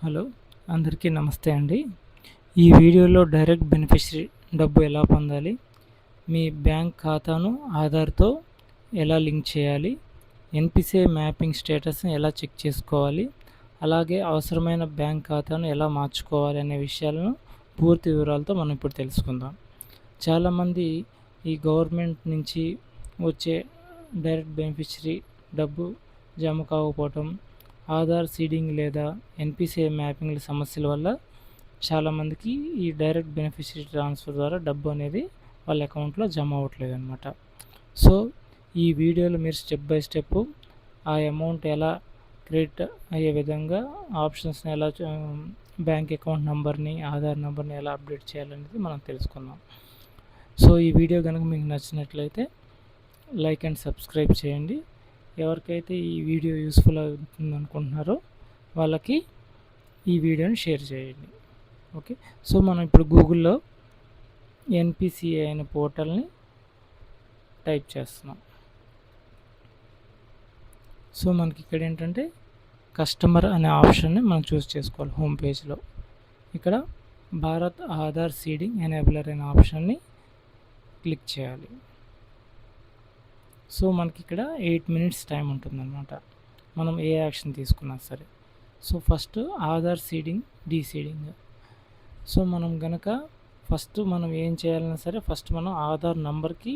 Hello, అందరికీ నమస్తే అండి. ఈ వీడియోలో డైరెక్ట్ బెనిఫిషరీ డబ్బు ఎలా పొందాలి, మీ బ్యాంక్ ఖాతాను ఆధార్తో ఎలా లింక్ చేయాలి, ఎన్పిసిఐ మ్యాపింగ్ స్టేటస్ని ఎలా చెక్ చేసుకోవాలి, అలాగే అవసరమైన బ్యాంక్ ఖాతాను ఎలా మార్చుకోవాలి అనే విషయాలను పూర్తి వివరాలతో మనం ఇప్పుడు తెలుసుకుందాం. చాలామంది ఈ గవర్నమెంట్ నుంచి వచ్చే డైరెక్ట్ బెనిఫిషరీ డబ్బు జమ కాకపోవటం, ఆధార్ సీడింగ్ లేదా ఎన్పిసిఐ మ్యాపింగ్ల సమస్యల వల్ల చాలామందికి ఈ డైరెక్ట్ బెనిఫిషరీ ట్రాన్స్ఫర్ ద్వారా డబ్బు అనేది వాళ్ళ అకౌంట్లో జమ అవ్వట్లేదు అనమాట. సో ఈ వీడియోలో మీరు స్టెప్ బై స్టెప్ ఆ అమౌంట్ ఎలా క్రెడిట్ అయ్యే విధంగా ఆప్షన్స్ని ఎలా బ్యాంక్ అకౌంట్ నెంబర్ని, ఆధార్ నెంబర్ని ఎలా అప్డేట్ చేయాలనేది మనం తెలుసుకుందాం. సో ఈ వీడియో కనుక మీకు నచ్చినట్లయితే లైక్ అండ్ సబ్స్క్రైబ్ చేయండి. ఎవరికైతే ఈ వీడియో యూస్ఫుల్ అవుతుంది అనుకుంటున్నారో వాళ్ళకి ఈ వీడియోని షేర్ చేయండి. ఓకే, సో మనం ఇప్పుడు గూగుల్లో ఎన్పిసిఐ అనే పోర్టల్ని టైప్ చేస్తున్నాం. సో మనకి ఇక్కడ ఏంటంటే కస్టమర్ అనే ఆప్షన్ని మనం చూస్ చేసుకోవాలి. హోమ్ పేజ్లో ఇక్కడ భారత్ ఆధార్ సీడింగ్ ఎనేబులర్ అనే ఆప్షన్ని క్లిక్ చేయాలి. సో మనకి ఇక్కడ 8 minutes టైం ఉంటుందన్నమాట, మనం ఏ యాక్షన్ తీసుకున్నా సరే. So first Aadhaar seeding, deseeding. So మనం గనక ఫస్ట్ మనం ఏం చేయాలన్నా సరే ఫస్ట్ మనం ఆధార్ నంబర్కి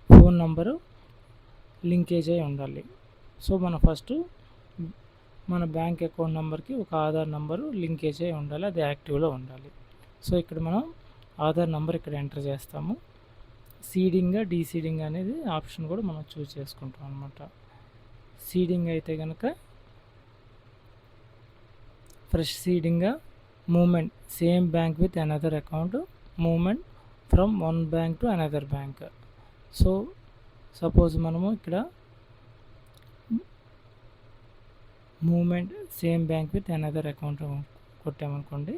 ఫోన్ నంబరు లింకేజ్ అయి ఉండాలి. సో మనం ఫస్ట్ మన బ్యాంక్ అకౌంట్ నెంబర్కి ఒక ఆధార్ నంబరు లింకేజ్ అయి ఉండాలి, అది యాక్టివ్లో ఉండాలి. సో ఇక్కడ మనం ఆధార్ నంబర్ ఇక్కడ ఎంటర్ చేస్తాము. సీడింగ్, డీసీడింగ్ అనేది ఆప్షన్ కూడా మనం చూస్ చేసుకుంటాం అనమాట. సీడింగ్ అయితే కనుక fresh seeding, movement same bank with another account, movement from one bank to another bank. So suppose మనము ఇక్కడ movement same bank with another account కొట్టామనుకోండి.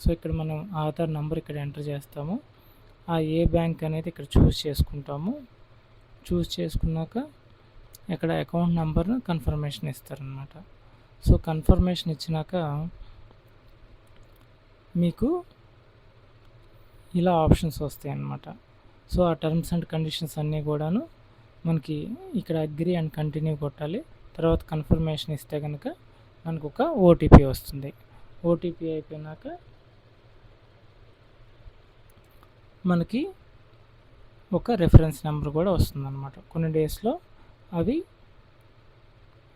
సో ఇక్కడ మనం ఆధార్ నంబర్ ఇక్కడ ఎంటర్ చేస్తాము. ఆ ఏ బ్యాంక్ అనేది ఇక్కడ చూస్ చేసుకుంటాము. చూస్ చేసుకున్నాక ఇక్కడ అకౌంట్ నెంబర్ను కన్ఫర్మేషన్ ఇస్తారనమాట. సో కన్ఫర్మేషన్ ఇచ్చినాక మీకు ఇలా ఆప్షన్స్ వస్తాయి అన్నమాట. సో ఆ టర్మ్స్ అండ్ కండిషన్స్ అన్నీ కూడాను మనకి ఇక్కడ అగ్రీ అండ్ కంటిన్యూ కొట్టాలి. తర్వాత కన్ఫర్మేషన్ ఇస్తే కనుక మనకు ఒక ఓటీపీ వస్తుంది. ఓటీపీ అయిపోయినాక మనకి ఒక రెఫరెన్స్ నెంబర్ కూడా వస్తుందన్నమాట. కొన్ని డేస్లో అవి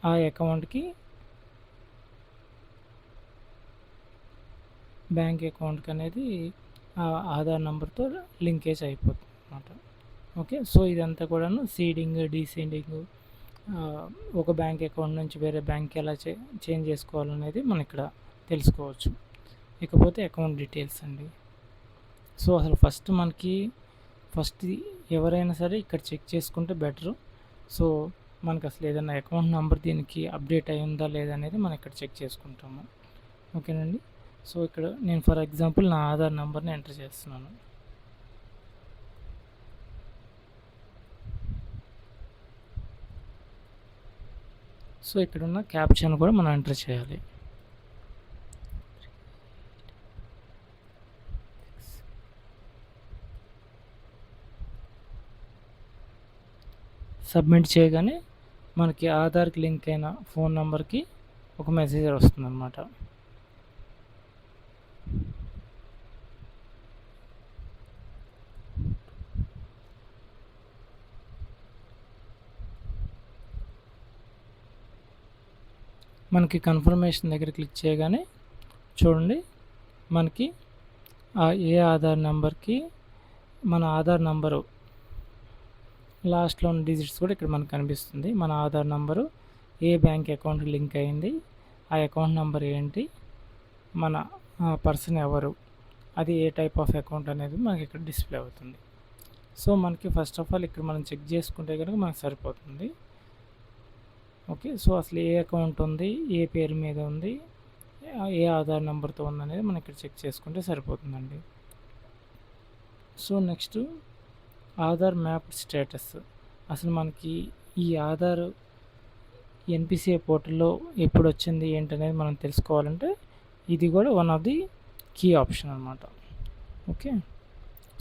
ఆ అకౌంట్కి, బ్యాంక్ అకౌంట్కి అనేది ఆ ఆధార్ నెంబర్తో లింకేజ్ అయిపోతుంది అన్నమాట. ఓకే, సో ఇదంతా కూడాను సీడింగ్, డీసీడింగ్, ఒక బ్యాంక్ అకౌంట్ నుంచి వేరే బ్యాంక్కి ఎలా చేంజ్ చేసుకోవాలనేది మనం ఇక్కడ తెలుసుకోవచ్చు. ఇకపోతే అకౌంట్ డీటెయిల్స్ అండి. సో అసలు ఫస్ట్ ఎవరైనా సరే ఇక్కడ చెక్ చేసుకుంటే బెటరు. సో మనకు అసలు ఏదైనా అకౌంట్ నెంబర్ దీనికి అప్డేట్ అయి ఉందా లేదా అనేది మనం ఇక్కడ చెక్ చేసుకుంటాము. ఓకేనండి. సో ఇక్కడ నేను ఫర్ ఎగ్జాంపుల్ నా ఆధార్ నెంబర్ని ఎంటర్ చేస్తున్నాను. సో ఇక్కడ ఉన్న క్యాప్షన్ కూడా మనం ఎంటర్ చేయాలి. సబ్మిట్ చేయగానే మనకి ఆధార్కి లింక్ అయిన ఫోన్ నెంబర్కి ఒక మెసేజ్ వస్తుందన్నమాట. మనకి కన్ఫర్మేషన్ దగ్గర క్లిక్ చేయగానే చూడండి మనకి ఏ ఆధార్ నెంబర్కి మన ఆధార్ నంబరు లాస్ట్లో ఉన్న డిజిట్స్ కూడా ఇక్కడ మనకు కనిపిస్తుంది. మన ఆధార్ నంబరు ఏ బ్యాంక్ అకౌంట్ లింక్ అయింది, ఆ అకౌంట్ నెంబర్ ఏంటి, మన పర్సన్ ఎవరు, అది ఏ టైప్ ఆఫ్ అకౌంట్ అనేది మనకి ఇక్కడ డిస్ప్లే అవుతుంది. సో మనకి ఫస్ట్ ఆఫ్ ఆల్ ఇక్కడ మనం చెక్ చేసుకుంటే కనుక మనకు సరిపోతుంది. ఓకే, సో అసలు ఏ అకౌంట్ ఉంది, ఏ పేరు మీద ఉంది, ఏ ఆధార్ నెంబర్తో ఉందనేది మనం ఇక్కడ చెక్ చేసుకుంటే సరిపోతుందండి. So next Aadhaar map status. అసలు మనకి ఈ ఆధార్ ఎన్పిసిఐ పోర్టల్లో ఎప్పుడు వచ్చింది ఏంటనేది మనం తెలుసుకోవాలంటే ఇది కూడా one of the key option అనమాట. ఓకే,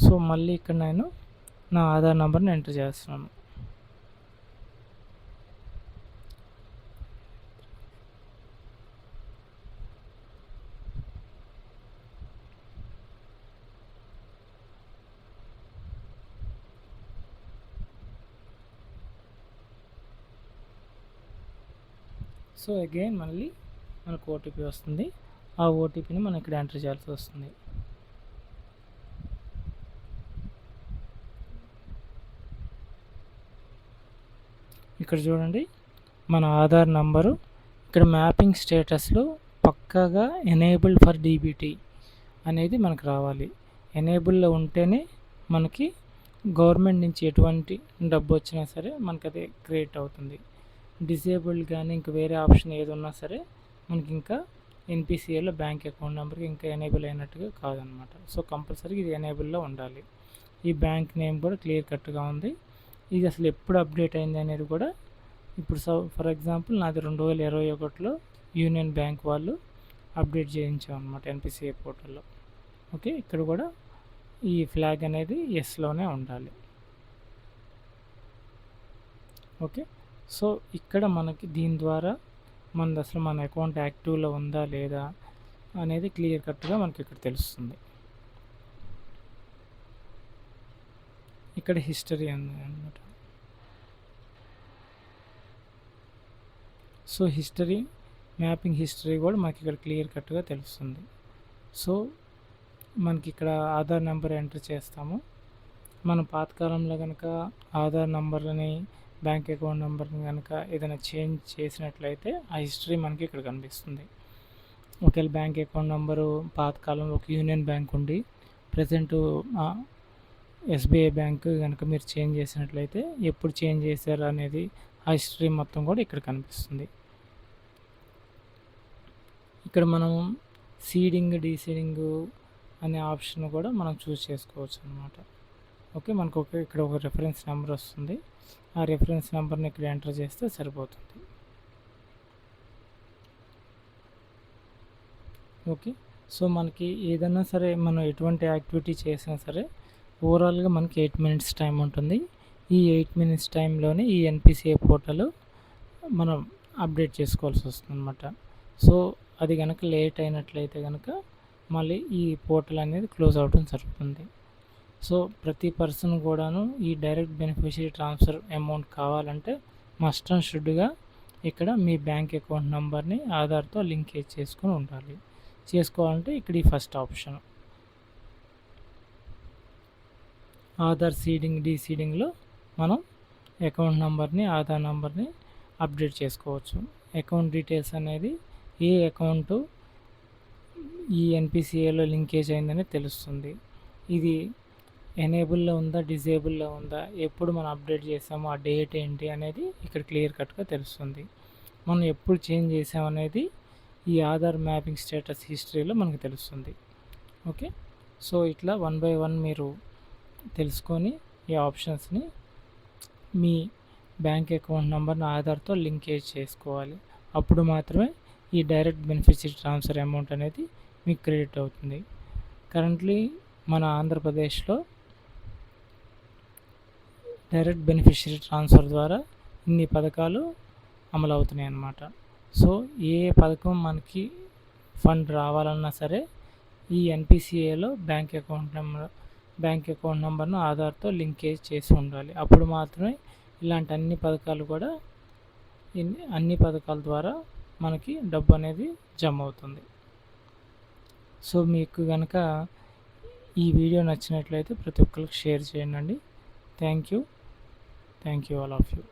సో మళ్ళీ ఇక్కడ నేను నా ఆధార్ నెంబర్ని ఎంటర్ చేస్తున్నాను. సో అగైన్ మళ్ళీ మనకు ఓటీపీ వస్తుంది. ఆ ఓటీపీని మనం ఇక్కడ ఎంటర్ చేయాల్సి వస్తుంది. ఇక్కడ చూడండి, మన ఆధార్ నంబరు ఇక్కడ మ్యాపింగ్ స్టేటస్లో పక్కాగా ఎనేబుల్డ్ ఫర్ డీబీటీ అనేది మనకు రావాలి. ఎనేబుల్లో ఉంటేనే మనకి గవర్నమెంట్ నుంచి ఎటువంటి డబ్బు వచ్చినా సరే మనకి అది క్రియేట్ అవుతుంది. డిసేబుల్డ్ కానీ ఇంకా వేరే ఆప్షన్ ఏది ఉన్నా సరే మనకి ఇంకా ఎన్పిసిఏలో బ్యాంక్ అకౌంట్ నెంబర్కి ఇంకా ఎనేబుల్ అయినట్టుగా కాదనమాట. సో కంపల్సరీగా ఇది ఎనేబుల్లో ఉండాలి. ఈ బ్యాంక్ నేమ్ కూడా క్లియర్ కట్గా ఉంది. ఇది అసలు ఎప్పుడు అప్డేట్ అయింది అనేది కూడా ఇప్పుడు ఫర్ ఎగ్జాంపుల్ నాది 2021లో యూనియన్ బ్యాంక్ వాళ్ళు అప్డేట్ చేయించాం అనమాట ఎన్పిసిఏ పోర్టల్లో. ఓకే, ఇక్కడ కూడా ఈ ఫ్లాగ్ అనేది ఎస్లోనే ఉండాలి. ఓకే, సో ఇక్కడ మనకి దీని ద్వారా మనది అసలు మన అకౌంట్ యాక్టివ్లో ఉందా లేదా అనేది క్లియర్ కట్గా మనకి ఇక్కడ తెలుస్తుంది. ఇక్కడ హిస్టరీ ఉంది అనమాట. సో హిస్టరీ, మ్యాపింగ్ హిస్టరీ కూడా మనకి ఇక్కడ క్లియర్ కట్గా తెలుస్తుంది. సో మనకి ఇక్కడ ఆధార్ నెంబర్ ఎంటర్ చేస్తాము. మనం పాతకాలంలో కనుక ఆధార్ నెంబర్ని, బ్యాంక్ అకౌంట్ నెంబర్ని కనుక ఏదైనా చేంజ్ చేసినట్లయితే ఆ హిస్టరీ మనకి ఇక్కడ కనిపిస్తుంది. ఒకవేళ బ్యాంక్ అకౌంట్ నెంబరు పాతకాలంలో ఒక యూనియన్ బ్యాంక్ ఉండి ప్రజెంట్ ఎస్బీఐ బ్యాంక్ కనుక మీరు చేంజ్ చేసినట్లయితే ఎప్పుడు చేంజ్ చేశారు అనేది ఆ హిస్టరీ మొత్తం కూడా ఇక్కడ కనిపిస్తుంది. ఇక్కడ మనం సీడింగ్, డీసీడింగ్ అనే ఆప్షన్ కూడా మనం చూస్ చేసుకోవచ్చు అనమాట. ఓకే, మనకు ఇక్కడ ఒక రెఫరెన్స్ నెంబర్ వస్తుంది. ఆ రెఫరెన్స్ నెంబర్ని ఇక్కడ ఎంటర్ చేస్తే సరిపోతుంది. ఓకే, సో మనకి ఏదైనా సరే మనం ఎటువంటి యాక్టివిటీ చేసినా సరే ఓవరాల్గా మనకి 8 minutes టైం ఉంటుంది. ఈ 8 minutes టైంలోనే ఈ ఎన్పిసిఐ పోర్టల్ మనం అప్డేట్ చేసుకోవాల్సి వస్తుంది అనమాట. సో అది కనుక లేట్ అయినట్లయితే కనుక మళ్ళీ ఈ పోర్టల్ అనేది క్లోజ్ అవడం జరుగుతుంది. సో ప్రతి పర్సన్ కూడాను ఈ డైరెక్ట్ బెనిఫిషరీ ట్రాన్స్ఫర్ అమౌంట్ కావాలంటే మస్ట్ అండ్ షుడ్గా ఇక్కడ మీ బ్యాంక్ అకౌంట్ నెంబర్ని ఆధార్తో లింకేజ్ చేసుకొని ఉండాలి. చేసుకోవాలంటే ఇక్కడ ఈ ఫస్ట్ ఆప్షన్ ఆధార్ సీడింగ్, డీసీడింగ్లో మనం అకౌంట్ నెంబర్ని, ఆధార్ నెంబర్ని అప్డేట్ చేసుకోవచ్చు. అకౌంట్ డీటెయిల్స్ అనేది ఏ అకౌంటు ఈ ఎన్పిసిఏలో లింకేజ్ అయిందని తెలుస్తుంది. ఇది ఎనేబుల్లో ఉందా, డిజేబుల్లో ఉందా, ఎప్పుడు మనం అప్డేట్ చేసామో ఆ డేట్ ఏంటి అనేది ఇక్కడ క్లియర్ కట్గా తెలుస్తుంది. మనం ఎప్పుడు చేంజ్ చేసామనేది ఈ ఆధార్ మ్యాపింగ్ స్టేటస్ హిస్టరీలో మనకు తెలుస్తుంది. ఓకే, సో ఇట్లా 1 by 1 మీరు తెలుసుకొని ఈ ఆప్షన్స్ని మీ బ్యాంక్ అకౌంట్ నెంబర్ని ఆధార్తో లింకేజ్ చేసుకోవాలి. అప్పుడు మాత్రమే ఈ డైరెక్ట్ బెనిఫిషరీ ట్రాన్స్ఫర్ అమౌంట్ అనేది మీకు క్రెడిట్ అవుతుంది. కరెంట్లీ మన ఆంధ్రప్రదేశ్లో డైరెక్ట్ బెనిఫిషరీ ట్రాన్స్ఫర్ ద్వారా ఇన్ని పథకాలు అమలు అవుతున్నాయి అన్నమాట. సో ఏ పథకం మనకి ఫండ్ రావాలన్నా సరే ఈ ఎన్పిసిఏలో బ్యాంక్ అకౌంట్ నెంబర్ను ఆధార్తో లింకేజ్ చేసి ఉండాలి. అప్పుడు మాత్రమే ఇలాంటి అన్ని పథకాలు కూడా అన్ని పథకాల ద్వారా మనకి డబ్బు అనేది జమ అవుతుంది. సో మీకు కనుక ఈ వీడియో నచ్చినట్లయితే ప్రతి ఒక్కరికి షేర్ చేయండి. Thank you all of you.